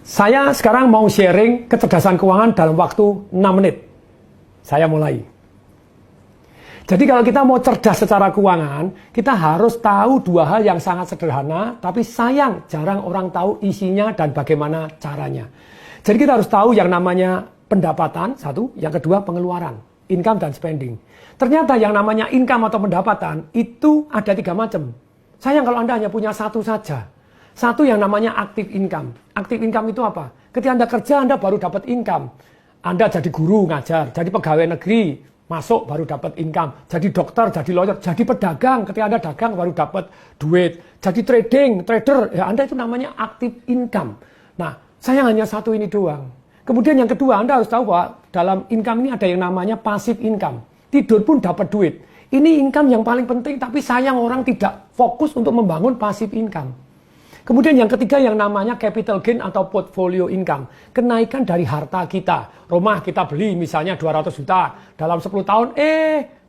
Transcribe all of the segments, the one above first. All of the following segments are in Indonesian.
Saya sekarang mau sharing kecerdasan keuangan dalam waktu 6 menit. Saya mulai. Jadi kalau kita mau cerdas secara keuangan, kita harus tahu dua hal yang sangat sederhana, tapi sayang jarang orang tahu isinya dan bagaimana caranya. Jadi kita harus tahu yang namanya pendapatan, satu, yang kedua pengeluaran, income dan spending. Ternyata yang namanya income atau pendapatan itu ada 3 macam. Sayang kalau Anda hanya punya satu saja. Satu yang namanya active income. Active income itu apa? Ketika Anda kerja, Anda baru dapat income. Anda jadi guru ngajar, jadi pegawai negeri, masuk baru dapat income. Jadi dokter, jadi lawyer, jadi pedagang. Ketika Anda dagang baru dapat duit. Jadi trader, ya Anda itu namanya active income. Nah, saya hanya satu ini doang. Kemudian yang kedua, Anda harus tahu bahwa dalam income ini ada yang namanya passive income. Tidur pun dapat duit. Ini income yang paling penting, tapi sayang orang tidak fokus untuk membangun passive income. Kemudian yang ketiga yang namanya capital gain atau portfolio income. Kenaikan dari harta kita. Rumah kita beli misalnya 200 juta. Dalam 10 tahun,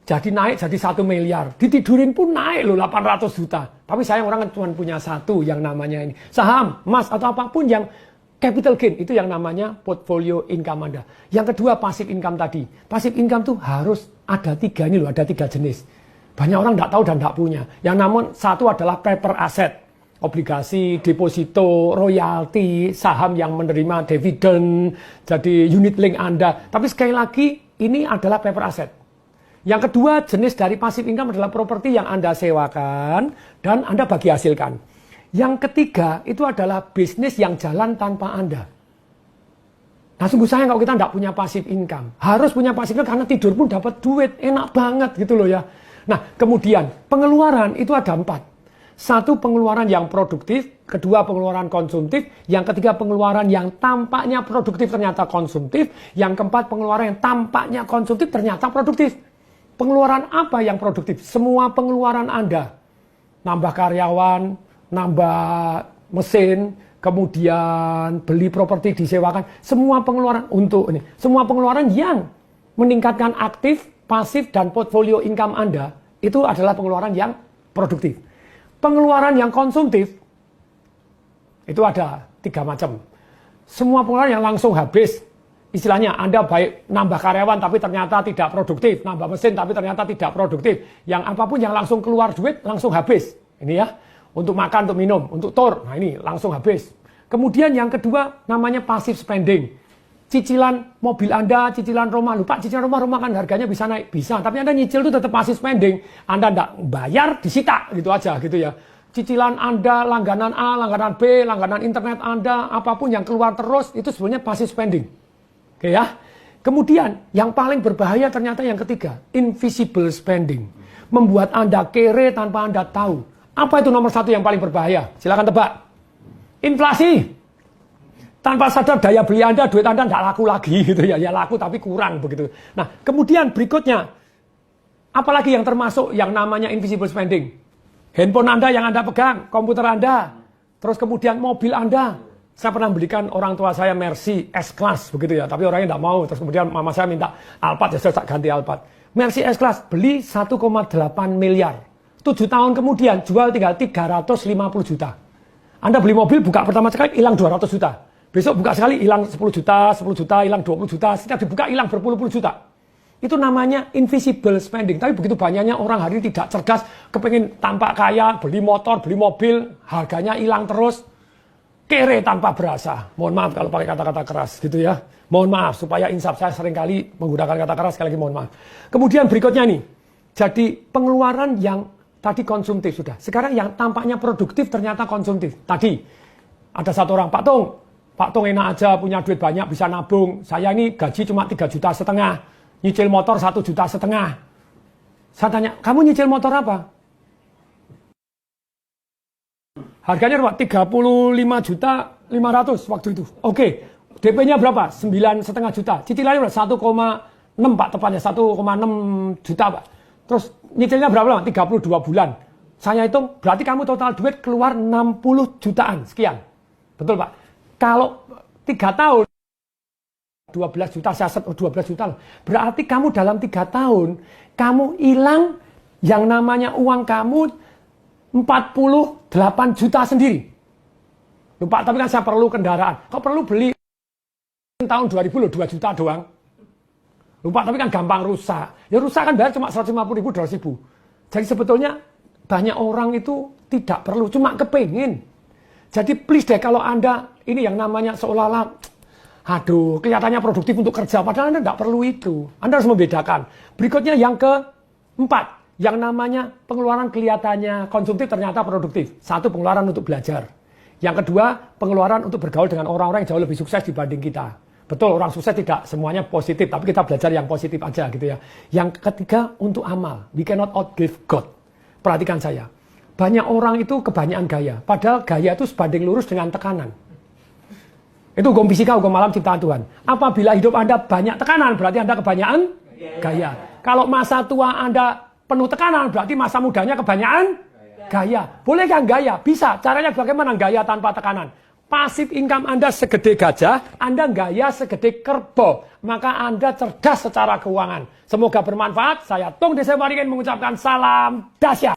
jadi naik jadi 1 miliar. Ditidurin pun naik loh 800 juta. Tapi sayang orang cuma punya satu yang namanya ini. Saham, emas atau apapun yang capital gain. Itu yang namanya portfolio income Anda. Yang kedua passive income tadi. Passive income tuh harus ada 3 ini loh, ada 3 jenis. Banyak orang nggak tahu dan nggak punya. Yang namun satu adalah paper asset. Obligasi, deposito, royalti, saham yang menerima dividen, jadi unit link Anda. Tapi sekali lagi, ini adalah paper asset. Yang kedua, jenis dari passive income adalah properti yang Anda sewakan dan Anda bagi hasilkan. Yang ketiga, itu adalah bisnis yang jalan tanpa Anda. Nah, sungguh sayang kalau kita tidak punya passive income. Harus punya passive income karena tidur pun dapat duit. Enak banget gitu loh ya. Nah, kemudian pengeluaran itu ada 4. Satu, pengeluaran yang produktif. Kedua, pengeluaran konsumtif. Yang ketiga, pengeluaran yang tampaknya produktif ternyata konsumtif. Yang keempat, pengeluaran yang tampaknya konsumtif ternyata produktif. Pengeluaran apa yang produktif? Semua pengeluaran Anda. Nambah karyawan, nambah mesin, kemudian beli properti disewakan. Semua pengeluaran untuk ini. Semua pengeluaran yang meningkatkan aktif, pasif, dan portfolio income Anda. Itu adalah pengeluaran yang produktif. Pengeluaran yang konsumtif itu ada 3 macam. Semua pengeluaran yang langsung habis. Istilahnya Anda baik nambah karyawan tapi ternyata tidak produktif, nambah mesin tapi ternyata tidak produktif. Yang apapun yang langsung keluar duit langsung habis. Ini ya, untuk makan, untuk minum, untuk tour. Nah ini langsung habis. Kemudian yang kedua namanya passive spending. Cicilan mobil Anda, cicilan rumah. Lupa cicilan rumah kan harganya bisa naik. Bisa, tapi Anda nyicil itu tetap passive spending. Anda tidak bayar, disita. Gitu aja gitu ya. Cicilan Anda, langganan A, langganan B, langganan internet Anda, apapun yang keluar terus, itu sebenarnya passive spending. Oke ya. Kemudian, yang paling berbahaya ternyata yang ketiga. Invisible spending. Membuat Anda kere tanpa Anda tahu. Apa itu nomor 1 yang paling berbahaya? Silakan tebak. Inflasi. Tanpa sadar daya beli Anda, duit Anda tidak laku lagi gitu ya. Ya laku tapi kurang begitu. Nah, kemudian berikutnya. Apalagi yang termasuk yang namanya invisible spending. Handphone Anda yang Anda pegang, komputer Anda. Terus kemudian mobil Anda. Saya pernah belikan orang tua saya Mercy S-Class begitu ya. Tapi orangnya tidak mau. Terus kemudian mama saya minta Alphard, ya saya ganti Alphard. Mercy S-Class beli 1,8 miliar. 7 tahun kemudian jual tinggal 350 juta. Anda beli mobil, buka pertama sekali hilang 200 juta. Besok buka sekali hilang 10 juta, hilang 20 juta, setiap dibuka hilang berpuluh-puluh juta. Itu namanya invisible spending. Tapi begitu banyaknya orang hari ini tidak cerdas, kepengen tampak kaya, beli motor, beli mobil, harganya hilang terus. Kere tanpa berasa. Mohon maaf kalau pakai kata-kata keras gitu ya. Mohon maaf supaya insaf, saya seringkali menggunakan kata keras, sekali lagi mohon maaf. Kemudian berikutnya nih. Jadi pengeluaran yang tadi konsumtif sudah. Sekarang yang tampaknya produktif ternyata konsumtif. Tadi ada satu orang, Pak Tung enak aja punya duit banyak bisa nabung. Saya ini gaji cuma 3,5 juta. Nyicil motor 1,5 juta. Saya tanya, kamu nyicil motor apa? Harganya berapa? 35.500.000 waktu itu. Oke, DP-nya berapa? 9,5 juta. Cicilannya berapa? 1,6 Pak tepatnya. 1,6 juta Pak. Terus nyicilnya berapa lama? 32 bulan. Saya hitung, berarti kamu total duit keluar 60 jutaan. Sekian. Betul Pak? Kalau 3 tahun 12 juta, saya 12 juta loh. Berarti kamu dalam 3 tahun kamu hilang yang namanya uang kamu 48 juta sendiri. Lupa, tapi kan saya perlu kendaraan. Kok perlu beli tahun 2000 loh 2 juta doang. Lupa, tapi kan gampang rusak. Ya rusak kan bayar cuma 150 ribu, 200 ribu. Jadi sebetulnya banyak orang itu tidak perlu, cuma kepingin. Jadi please deh, kalau Anda ini yang namanya seolah-olah, aduh, kelihatannya produktif untuk kerja, padahal Anda tidak perlu itu. Anda harus membedakan. Berikutnya yang keempat, yang namanya pengeluaran kelihatannya konsumtif ternyata produktif. Satu, pengeluaran untuk belajar. Yang kedua, pengeluaran untuk bergaul dengan orang-orang yang jauh lebih sukses dibanding kita. Betul, orang sukses tidak semuanya positif, tapi kita belajar yang positif aja gitu ya. Yang ketiga, untuk amal. We cannot outgive God. Perhatikan saya. Banyak orang itu kebanyakan gaya. Padahal gaya itu sebanding lurus dengan tekanan. Itu hukum fisika, hukum alam ciptaan Tuhan. Apabila hidup Anda banyak tekanan, berarti Anda kebanyakan gaya. Kalau masa tua Anda penuh tekanan, berarti masa mudanya kebanyakan gaya. Boleh kan gaya? Bisa. Caranya bagaimana gaya tanpa tekanan? Pasif income Anda segede gajah, Anda gaya segede kerbau. Maka Anda cerdas secara keuangan. Semoga bermanfaat. Saya Tung Desa Waringin mengucapkan salam dahsyat.